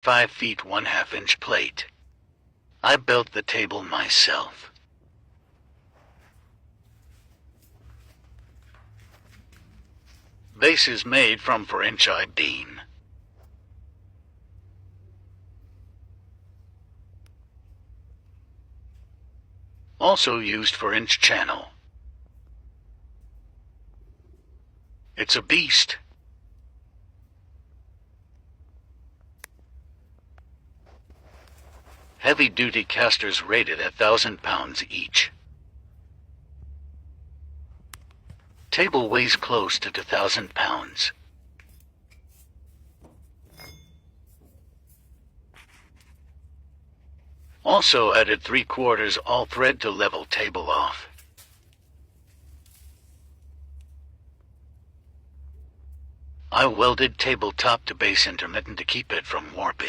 5 feet 1/2 inch plate. I built the table myself. Base is made from 4-inch I-beam. Also used 4-inch channel. It's a beast. Heavy-duty casters rated 1,000 pounds each. Table weighs close to 2,000 pounds. Also added 3/4 all thread to level table off. I welded tabletop to base intermittent to keep it from warping.